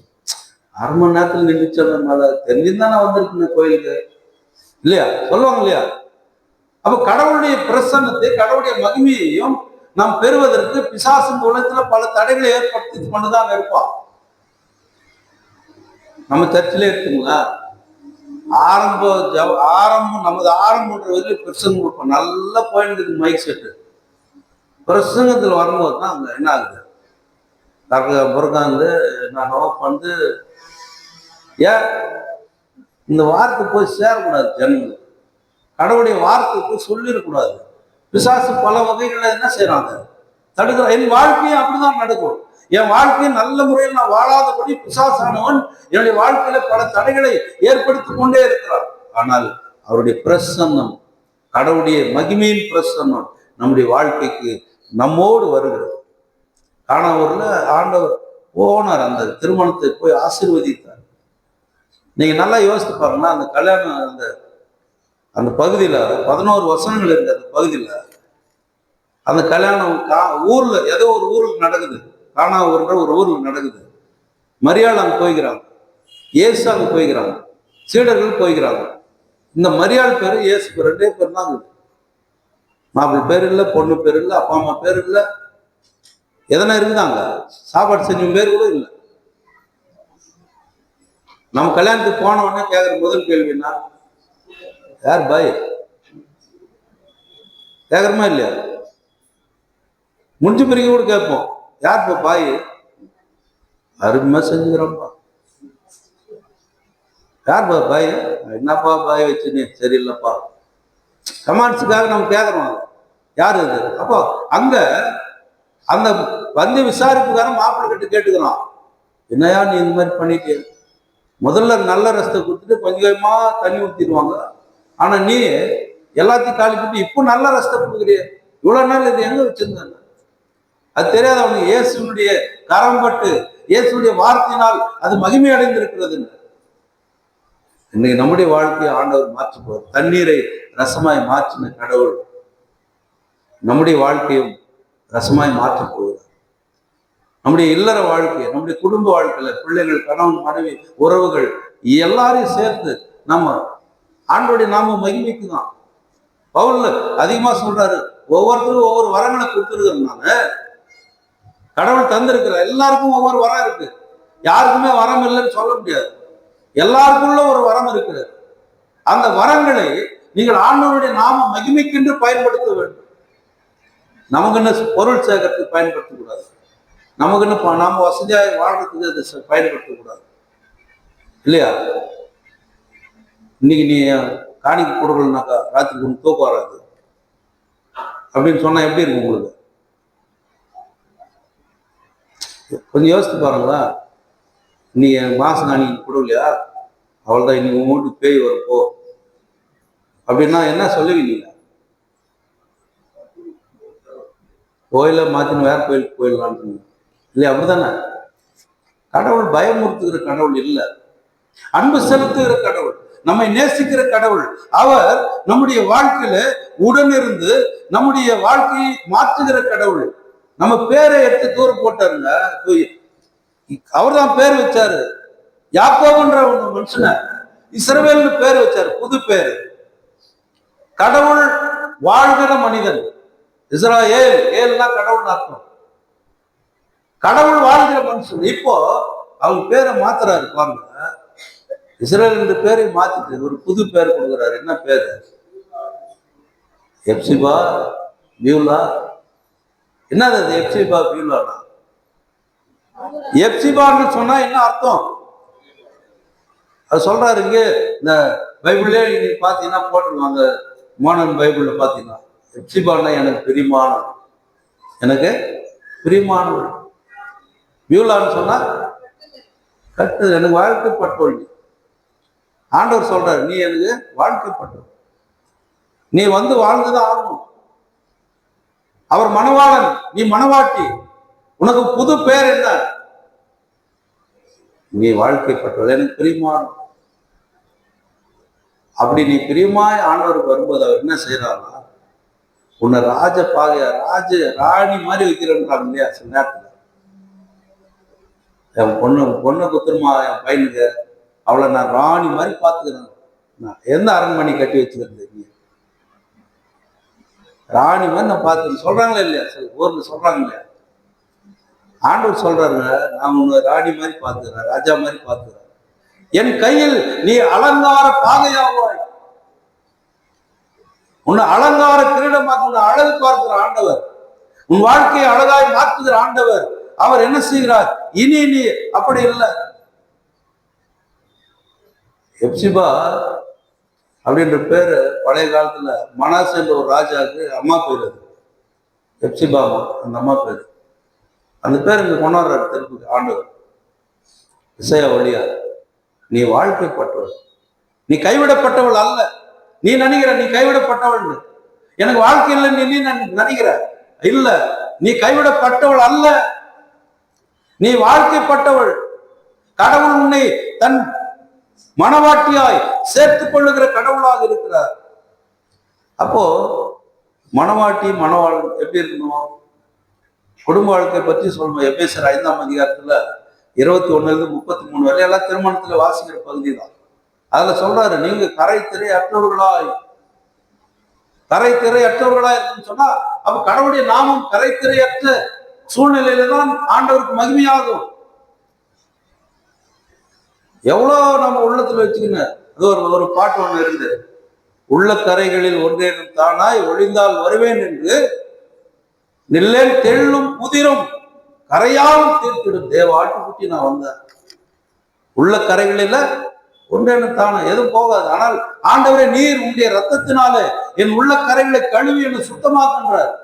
1/2 மணி நேரத்தில் நின்றுச்சு மழை, தெரிஞ்சுதான் நான் வந்திருக்கேன் கோயிலுக்கு இல்லையா? சொல்லுவாங்க இல்லையா? அப்ப கடவுளுடைய பிரசன்னத்தை கடவுளுடைய மகிமையையும் நாம் பெறுவதற்கு பிசாசின் உலகத்துல பல தடைகளை ஏற்படுத்தி கொண்டுதான் இருப்பான். நம்ம சர்ச்சிலே இருக்குங்களா, ஆரம்பம் நமது ஆரம்பன்ற வரைக்கும் பிரசங்கம் கொடுப்போம், நல்லா போயிட்டு மைக் செட்டு. பிரசங்கத்தில் வரும்போது தான் அங்க என்ன ஆகுது? பிறகாந்து நான் நோக் வந்து ஏன் இந்த வார்த்தை போய் சேரக்கூடாது, ஜனங்கள் கடவுளுடைய வார்த்தை போய் சொல்லிடக்கூடாது. பிசாசு பல வகைகளை என்ன செய்யறாங்க, தடுக்கிற. என் வாழ்க்கையும் அப்படிதான் நடக்கும். என் வாழ்க்கையை நல்ல முறையில் நான் வாழாதபடி பிசாசானவன் என்னுடைய வாழ்க்கையில பல தடைகளை ஏற்படுத்தி கொண்டே இருக்கிறார். ஆனால் அவருடைய பிரசன்னம், கடவுளுடைய மகிமையின் பிரசன்னம் நம்முடைய வாழ்க்கைக்கு நம்மோடு வருகிறது. கானாவூர்ல ஆண்டவர் போனார், அந்த திருமணத்தை போய் ஆசீர்வதித்தார். நீங்க நல்லா யோசித்து பாருங்கன்னா, அந்த கல்யாணம் அந்த பகுதியில 11 வசனங்கள் இருந்த அந்த பகுதியில அந்த கல்யாணம் ஊர்ல ஏதோ ஒரு ஊருக்கு நடக்குது. கானாவூர்ன்ற ஒரு ஊர்ல நடக்குது. மரியாள் அங்க போய்கிறாங்க, இயேசு அங்க போய்கிறாங்க, சீடர்கள் போய்கிறாங்க. இந்த மரியாள் பேரு இயேசு பேர், ரெண்டே பேர் தான். மாப்பிள்ளை பேர் இல்லை, பொண்ணு பேர் இல்லை, அப்பா அம்மா பேர் இல்லை, எதனா இருக்குதாங்க, சாப்பாடு செஞ்ச பேர் கூட இல்லை. நம்ம கல்யாணத்துக்கு போன உடனே கேட்குற முதல் கேள்வின்னா, யார் பாய் கேட்குறமா இல்லையா? முடிஞ்ச பிறகு கூட கேட்போம், யார்ப்பா பாய்? அருமையா செஞ்சுக்கிறோம்ப்பா. யார்ப்பா பாய்? என்னப்பா பாய் வச்சு நீ சரியில்லைப்பா. கமாண்ட்ஸுக்காக நம்ம கேட்குறோம், யார் அது? அப்போ அங்க அந்த வந்து விசாரிப்புக்காரன் மாப்பிள்ளை கிட்ட கேட்டுக்கிறான், என்னையா நீ இந்த மாதிரி பண்ணிட்டு? முதல்ல நல்ல ரசத்தை கொடுத்துட்டு கொஞ்சமா தண்ணி ஊற்றிடுவாங்க, ஆனா நீ எல்லாத்தையும் காலி போட்டு இப்போ நல்ல ரசத்தை கொடுக்குறிய, இவ்வளவு நாள் இது எங்க வச்சிருந்தாங்க? அது தெரியாத அவனுக்கு இயேசுனுடைய கரம்பட்டு இயேசுடைய வார்த்தையினால் அது மகிமை அடைந்திருக்கிறது. இன்னைக்கு நம்முடைய வாழ்க்கையை ஆண்டவர் மாற்றுவார். தண்ணீரை ரசமாய் மாற்றின கடவுள் நம்முடைய வாழ்க்கையும் ரசமாய் மாற்றப் போகிறார். நம்முடைய இல்லற வாழ்க்கை, நம்முடைய குடும்ப வாழ்க்கையில பிள்ளைகள், கணவன், மனைவி, உறவுகள் எல்லாரையும் சேர்த்து நம்ம ஆண்டோடைய நாம மகிமைக்கு தான். பவுல் அதிகமா சொல்றாரு, ஒவ்வொருத்தரும் ஒவ்வொரு வரங்களை கொடுத்துருக்கிறதுனால கடவுள் தந்திருக்கிறார். எல்லாருக்கும் ஒவ்வொரு வரம் இருக்கு, யாருக்குமே வரம் இல்லைன்னு சொல்ல முடியாது. எல்லாருக்குள்ள ஒரு வரம் இருக்கிறது. அந்த வரங்களை நீங்கள் ஆண்டவருடைய நாம மகிமைக்கென்று பயன்படுத்த வேண்டும். நமக்குன்னு பொருள் சேகரத்துக்கு பயன்படுத்தக்கூடாது, நமக்குன்னு நாம வசதியாக வாழ்றதுக்கு அதை பயன்படுத்தக்கூடாது, இல்லையா? இன்னைக்கு நீ காணிக்கை கொடுக்கலனாக்கா ராத்திரி ஒன்று தூக்கம் வராது அப்படின்னு சொன்னா எப்படி இருக்கும் உங்களுக்கு? கொஞ்சம் யோசித்து பாருங்களா. நீ மாசம் காணிக்கை கொடுக்கலையா, அவள்தான் இன்னைக்கு உங்க வீட்டுக்கு பேய் வரப்போ அப்படின்னா என்ன சொல்லுவீங்க? கோயிலை மாத்தின்னு வேற கோயிலுக்கு போயிடலான்னு இல்லையா? அப்படித்தானே? கடவுள் பயமுறுத்துகிற கடவுள் இல்லை, அன்பு செலுத்துகிற கடவுள், நம்மை நேசிக்கிற கடவுள். அவர் நம்முடைய வாழ்க்கையில உடனிருந்து நம்முடைய வாழ்க்கையை மாற்றுகிற கடவுள். நம்ம பேரை எடுத்து தூரம் போட்டாருங்க, அவர் தான் பேர் வச்சாரு. யாக்கோபுன்ற ஒரு மனுஷனை இஸ்ரவேல்னு பேர் வச்சாரு, புது பேரு. கடவுள் வாழ்கிற மனிதன் இஸ்ராயேல், ஏல்னா கடவுள் அர்த்தம். கடவுள் வாழ்கிற மனுஷன். இப்போ அவங்க பேரை மாத்துறாரு பாருங்க, இஸ்ரேல் என்ற பேரை மாத்திட்டு ஒரு புது பேர் கொடுக்குறாரு. என்ன பேரு? எப்சிபா பியூலா. என்னது அது எப்சிபா பியூலானா? எப்சிபான்னு சொன்னா என்ன அர்த்தம்? அது சொல்றாரு இங்க இந்த பைபிள்லயே நீங்க பாத்தீங்கன்னா போட்டுருவாங்க, மோனன் பைபிள்ல பாத்தீங்கன்னா எப்சிபான்னா எனக்கு பிரியமானவன், எனக்கு பிரியமானவன். பியூலான்னு சொன்னா கட்டு, எனக்கு வாழ்க்கைப்பட்டவள். ஆண்டவர் சொல்றாரு, நீ எனக்கு வாழ்க்கைப்பட்டவள், நீ வந்து வாழ்ந்துதான் ஆகணும். அவர் மணவாளன், நீ மணவாட்டி, உனக்கு புது பேர் என்ன? நீ வாழ்க்கைப்பட்டவள், எனக்கு பிரியமானவள். அப்படி நீ பிரியமாய் ஆண்டவருக்கு வரும்போது அவர் என்ன செய்யறாருன்னா, உன்னை ராஜ பாகையா ராணி மாதிரி வைக்கிறேன்றாங்க இல்லையா? சில நேரத்துல என் பொண்ணை குத்துருமா என் பையனுக்கு, அவளை நான் ராணி மாதிரி பார்த்துக்கிறேன். நான் எந்த அரண்மனை கட்டி வச்சுக்கிறது? நீ ராணி மாதிரி நான் பார்த்துக்கிறேன் சொல்றாங்களே இல்லையா? சில ஊர்ல சொல்றாங்க இல்லையா? ஆண்டவர் சொல்றாருங்க, நான் உன்னை ராணி மாதிரி பார்த்துக்கிறேன், ராஜா மாதிரி பார்த்துக்கிறேன். என் கையில் நீ அலங்கார பாகையாவாய். உன்னை அலங்கார கிரீடமாக்க, உன்னை அழகு பார்க்கிற ஆண்டவர், உன் வாழ்க்கையை அழகாய் மாற்றுகிற ஆண்டவர். அவர் என்ன செய்கிறார்? இனி நீ அப்படி இல்லை. எப்சிபா அப்படின்ற பேரு பழைய காலத்துல மனாஸ் என்ற ஒரு ராஜாவுக்கு அம்மா பேர், அது எப்சிபாமா அந்த அம்மா பேரு. அந்த பேர் இங்க கொண்டாடுறாரு திருப்பி ஆண்டவர் இசையா வழியா. நீ வாழ்க்கைப்பட்டவள், நீ கைவிடப்பட்டவள் அல்ல. நீ நினைக்கிற நீ கைவிடப்பட்டவள், எனக்கு வாழ்க்கை இல்லை நீ நினைக்கிற இல்ல, நீ கைவிடப்பட்டவள் அல்ல, நீ வாழ்க்கைப்பட்டவள். கடவுள் உன்னை தன் மனவாட்டியாய் சேர்த்துக் கொள்ளுகிற கடவுளாக இருக்கிறார். அப்போ மனவாட்டி மனவாளன் எப்படி இருக்கணும்? குடும்ப வாழ்க்கை பற்றி சொல்லணும். எபேசியர் 5ஆம் அதிகாரத்துல 21-33 வரை எல்லாம் திருமணத்துல வாசிக்கிற பகுதி தான். அதுல சொல்றாரு, நீங்க கரை திரை அற்றவர்களாய் இருக்குன்னு சொன்னா, அப்ப கடவுளுடைய நாமம் கரை திரையற்ற சூழ்நிலையில தான் ஆண்டவருக்கு மகிமையாகும். எவ்வளவு நம்ம உள்ளத்துல வச்சுக்கணும். அது ஒரு பாட்டு ஒண்ணு இருந்து, உள்ள கரைகளில் ஒன்றேனும் தானாய் ஒளிந்தால் வருவேன் என்று நில்லேன் தெள்ளும் புதிரும் கரையாலும் தீர்த்திடும் தேவ ஆட்டுக்குட்டி நான் வந்தேன். உள்ள கரைகளில ஒன்றேனும் தானா எதுவும் போகாது. ஆனால் ஆண்டவரே, நீர் உடைய ரத்தத்தினால என் உள்ள கரைகளை கழுவி என்னை சுத்தமாக்குன்றார்.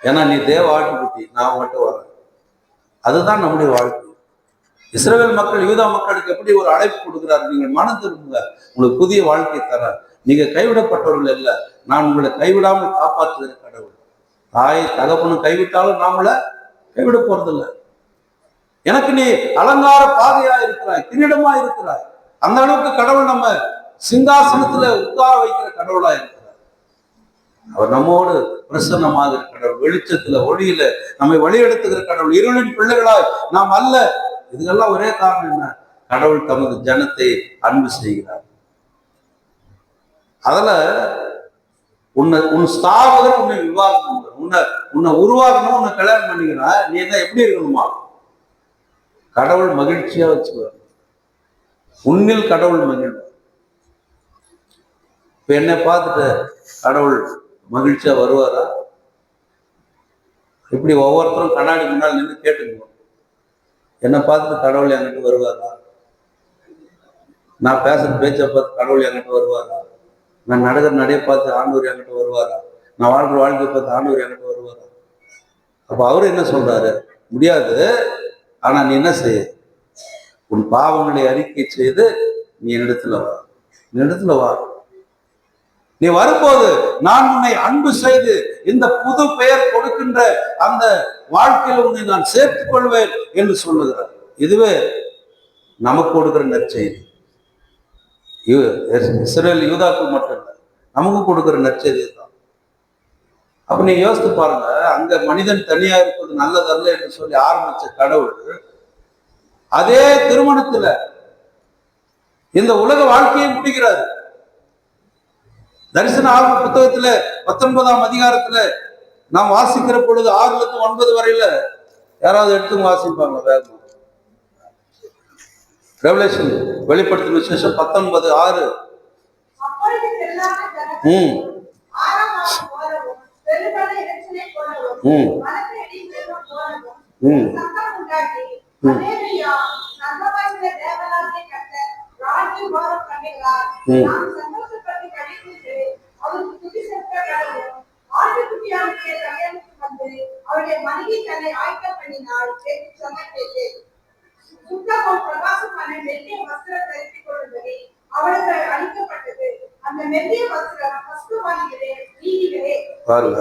ஏன்னா நீ தேவ ஆட்டுக்குட்டி, நான் மட்டும் வரேன். அதுதான் நம்முடைய வாழ்க்கை. இஸ்ரவேல் மக்கள் யூதா மக்களுக்கு எப்படி ஒரு அழைப்பு கொடுக்கிறார், நீங்கள் மனம் திரும்புங்க, உங்களுக்கு புதிய வாழ்க்கை தர, நீங்க கைவிடப்பட்டவர்கள் இல்லை, நான் உங்களை கைவிடாமல் காப்பாற்றுகிற கடவுள். தாய் தகப்பனும் கைவிட்டாலும் நாமள கைவிட போறதில்லை. எனக்கு நீ அலங்கார பாதையா இருக்கிறாய், கிரீடமா இருக்கிறாய். அந்த அளவுக்கு கடவுள் நம்ம சிங்காசனத்துல உட்கார வைக்கிற கடவுளா இருக்கிறார். அவர் நம்மோடு பிரசன்னமாக கடவுள், வெளிச்சத்துல ஒளியில நம்மை வழியெடுத்துகிற கடவுள். இருளின் பிள்ளைகளாய் நாம் அல்ல. இதுக்கெல்லாம் ஒரே காரணம் என்ன? கடவுள் தமது ஜனத்தை அன்பு செய்கிறார். அதுல உன் ஸ்தாபகர் உன்னை விவாகம் உன்னை உருவாக்கணும், உன்னை கல்யாணம் பண்ணிக்கிறா, நீ என்ன எப்படி இருக்கணுமா? கடவுள் மகிழ்ச்சியா வச்சுக்குவார். உன்னில் கடவுள் மகிழ்வார். இப்ப என்னை பார்த்துட்டு கடவுள் மகிழ்ச்சியா வருவாரா? இப்படி ஒவ்வொருத்தரும் கண்ணாடி முன்னால் நின்று கேட்டுக்கணும், என்னை பார்த்துட்டு கடவுள் என்கிட்ட வருவாரா? நான் பேசுற பேச்சை பார்த்து கடவுள் என்கிட்ட வருவாரா? நான் நடக்கிற நடைய பார்த்து ஆண்டவர் என்கிட்ட வருவாரா? நான் வாழ்கிற வாழ்க்கையை பார்த்து ஆண்டவர் என்கிட்ட வருவாரா? அப்ப அவரு என்ன சொல்றாரு? முடியாது. ஆனா நீ என்ன செய்ய? உன் பாவங்களை அறிக்கை செய்து நீ என்னிடத்துல வா. நீ வரும்போது நான் உன்னை அன்பு செய்து இந்த புது பெயர் கொடுக்கின்ற அந்த வாழ்க்கையில் உன்னை நான் சேர்த்துக் கொள்வேன் என்று சொல்லுகிறார். இதுவே நமக்கு கொடுக்கிற நற்செய்தி. இஸ்ரேல் யூதாக்கு மட்டும் இல்லை, நமக்கு கொடுக்கிற நற்செய்தி தான். அப்ப நீங்க யோசித்து பாருங்க, அங்க மனிதன் தனியா இருப்பது நல்லதல்ல என்று சொல்லி ஆரம்பிச்ச கடவுள் அதே திருமணத்துல இந்த உலக வாழ்க்கையை முடிக்கிறாரு. தரிசன ஆழ்வு புத்தகத்துல 19ஆம் அதிகாரத்துல நாம் வாசிக்கிற பொழுது 6-9 வரையில யாராவது எடுத்து வாசிப்பாங்க வேகமா? ரெவலேஷன், வெளிப்படுத்தும் விசேஷம் 19:6. பாருங்க,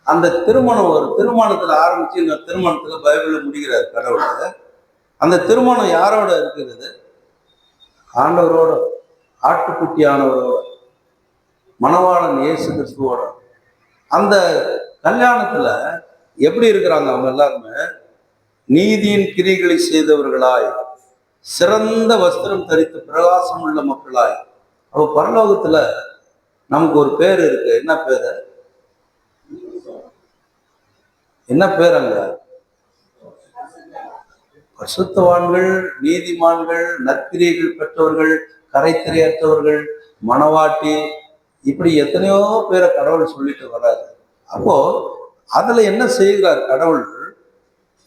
அந்த திருமணம் ஒரு திருமணத்துல ஆரம்பிச்சு இந்த திருமணத்துல பைபிள்ல முடிக்கிறார் கடவுள். அந்த திருமணம் யாரோட இருக்கிறது? ஆண்டவரோட, ஆட்டுக்குட்டியானவரோட, மணவாளன் இயேசு கிறிஸ்துவோட. அந்த கல்யாணத்துல எப்படி இருக்கிறாங்க அவங்க எல்லாருமே? நீதியின் கிரிகளை செய்தவர்களாய், சிறந்த வஸ்திரம் தரித்து பிரகாசம் உள்ள மக்களாய். அப்ப பரலோகத்துல நமக்கு ஒரு பேர் இருக்கு. என்ன பேரு? என்ன பேர் அங்க? பரிசுத்தவான்கள், நீதிமான்கள், நற்கிரியைகள் பெற்றவர்கள், கரைத்திரையற்றவர்கள், மணவாட்டி, இப்படி எத்தனையோ பேரை கடவுள் சொல்லிட்டு வர்றாரு. அப்போ அதுல என்ன செய்கிறார் கடவுள்?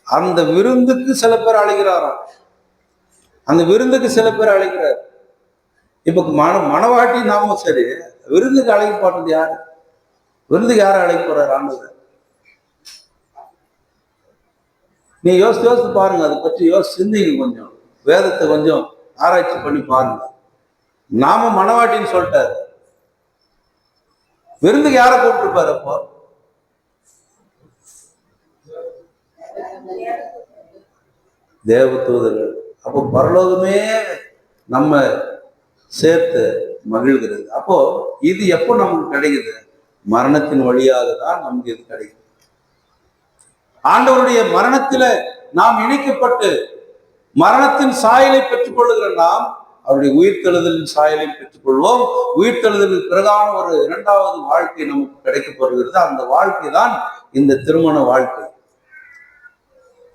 அந்த விருந்துக்கு சில பேர் அழைக்கிறாராம். அந்த விருந்துக்கு சில பேர் அழைக்கிறார். இப்ப மணவாட்டி நாமும் சரி, விருந்துக்கு அழைக்கப்பட்டது யாரு? விருந்துக்கு யாரை அழைக்க போறாரு ஆண்டவர்? நீ யோசித்து பாருங்க, அதை பற்றி சிந்திங்க. கொஞ்சம் வேதத்தை கொஞ்சம் ஆராய்ச்சி பண்ணி பாருங்க. நாம மணவாட்டின்னு சொல்லிட்டாரு, விருந்துக்கு யாரை கூப்பிட்டுருப்பாரு? அப்போ தேவ தூதர்கள். அப்போ பரலோகமே நம்ம சேர்த்து மகிழ்கிறது. அப்போ இது எப்போ நமக்கு கிடைக்குது? மரணத்தின் வழியாக தான் நமக்கு இது கிடைக்குது. ஆண்டவருடைய மரணத்தில நாம் இணைக்கப்பட்டு மரணத்தின் சாயலை பெற்றுக் கொள்ளுகிற நாம் அவருடைய உயிர்த்தெழுதலின் சாயலை பெற்றுக் கொள்வோம். உயிர்த்தெழுதலுக்கு பிறகான ஒரு இரண்டாவது வாழ்க்கை நமக்கு கிடைக்கப்படுகிறது. அந்த வாழ்க்கை தான் இந்த திருமண வாழ்க்கை.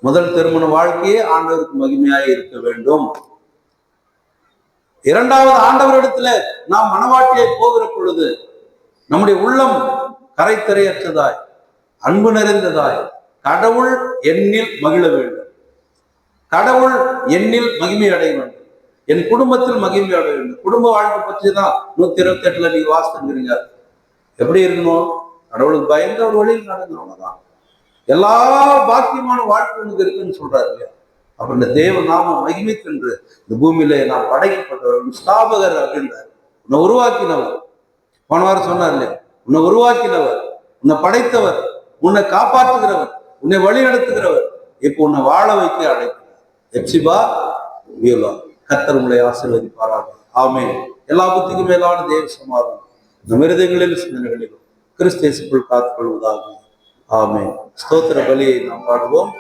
முதல் திருமண வாழ்க்கையே ஆண்டவருக்கு மகிமையாய் இருக்க வேண்டும். இரண்டாவது, ஆண்டவரிடத்துல நாம் மனவாட்டியை போகிற பொழுது நம்முடைய உள்ளம் கரைத்திரையற்றதாய் அன்பு நிறைந்ததாய் கடவுள் எண்ணில் மகிழ வேண்டும், கடவுள் எண்ணில் மகிமை அடைய வேண்டும், என் குடும்பத்தில் மகிமை அடைய வேண்டும். குடும்ப வாழ்க்கை பற்றி தான் 128 நீங்க வாசித்துருக்கிறீங்க. எப்படி இருக்கணும்? கடவுளுக்கு பயந்து ஒரு வழியில் நடக்கணும், அவ்வளவுதான். எல்லா பாக்கியமான வாழ்க்கை உனக்கு இருக்குன்னு சொல்றாரு இல்லையா? அப்ப இந்த தேவ நாம மகிமைக்கென்று இந்த பூமியில நாம் படைக்கப்பட்டவர், ஸ்தாபகர் அப்படின்றார். உன்னை உருவாக்கினவர், போன வாரம் சொன்னார் இல்லையா? உன்னை உருவாக்கினவர், உன்னை படைத்தவர், உன்னை காப்பாற்றுகிறவர், உன்னை வழி நடத்துகிறவர், இப்போ உன்னை வாழ வைக்க அழைக்கிறார். எப்சிபா வியோலா. கர்த்தர் உங்களை ஆசீர்வதிப்பாராக. ஆமென். எல்லா புத்திக்கும் மேலான தேவ சமாதானம் நம் இருதயங்களிலும் சிந்தனைகளிலும் கிறிஸ்து இயேசுக்குள் காத்துக்கொள்வதாக. ஆமென். ஸ்தோத்திர பலியை நாம் பாடுவோம்.